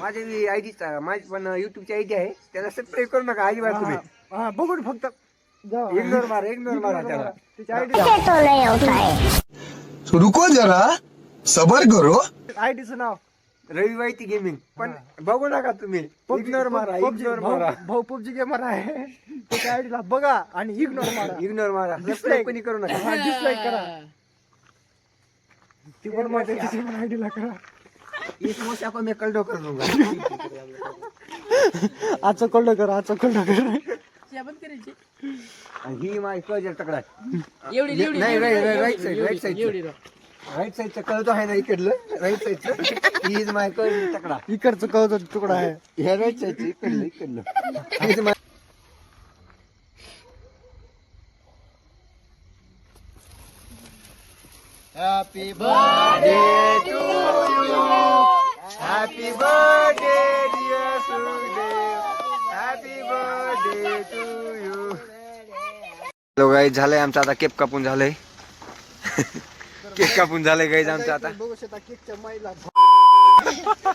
माझी आयडी माझी पण युट्यूबची आयडी आहे, त्याला सबस्क्राईब करू नका अजिबात तुम्ही. बघून फक्त इग्नोर मारा त्याला. तिची आयडी रुको जरा सबर करो. आयडीचं नाव रवी वायती गेमिंग, पण बघू नका तुम्ही. इग्नोर मारा. भाऊ पबजी गेमर आहे. त्याच्या आयडीला बघा आणि इग्नोर मारा. सबस्क्राईब कोणी करू नका. डिसलाईक करा. ती पण माहिती तिची पण आयडीला करा. इस मोशा को मैं कल कर दूंगा. आजचं कळलं कर. ही माझी कळजर तकडा एवढी नाही. राईट साईडचं कळतो आहे ना इकडलं. राईट साईडचं ही इज माय कळजर तकडा. इकडचं कळतो तुकडा आहे. ह्या राईट साईडचं इकडलं ही is my. Happy birthday to you. Happy birthday dear Sudev. Happy birthday to you. Hello guys, झालंय आमचं आता केक कापून झालंय. केक कापून झालंय गाईज आमचं आता. बघू शकता केकच्या माईला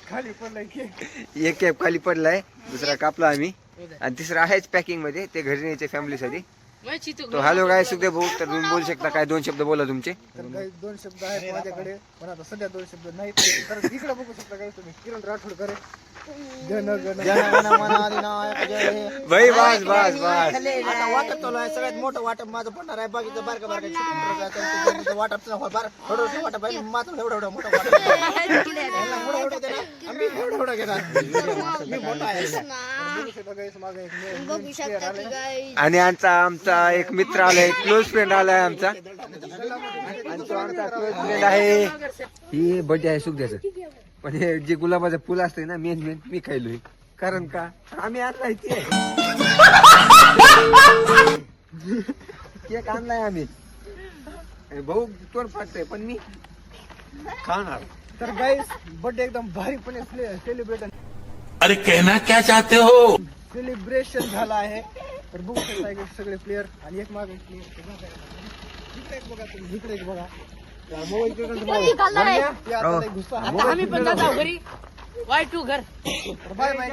खाली पडलाय केक. एक केक खाली पडलाय, दुसरा कापला आम्ही आणि तिसरा आहेच पॅकिंग मध्ये, ते घरी न्यायचे फॅमिलीसाठी. तो हॅलो गाय सुखदेव भाऊ, तर तुम्ही बोलू शकता काय 2 शब्द बोला तुमचे. तर काही 2 शब्द आहेत माझ्याकडे, पण आता सध्या 2 शब्द नाहीत. तर इकडे बघू शकता काय तुम्ही किरण राठोडकर जन गण भाई बस आता वाटप चालू आहे. सगळ्यात मोठं वाटप माझं पडणार आहे. बाकीचं बारका वाटप वाटप आहे. माझं एवढं मोठं वाटप एवढं घेणार. मी मोठा आहे. बघू शकता आणि आमचा एक मित्र आलाय, क्लोज फ्रेंड आलाय आमचा. आणि तो आमचा क्लोज फ्रेंड आहे. ही बर्थडे आहे सुखद्याचं, पण हे जे गुलाबाचं फुल असते ना मेन मी खायलोय. कारण का आम्ही आणलाय ते केक आणलाय आम्ही. भाऊ तोड फाटतोय पण मी खाणार. तर गाईस बर्थडे एकदम भारीपणे अरे कहना क्या चाहते हो. सेलिब्रेशन झाला आहे. तर बघू शकता की सगळे प्लेयर आणि एक मागे इकडे एक बघा तुम्ही, इकडे एक बघा. आम्ही पण जातो घरी. वाय टू घर. Bye bye.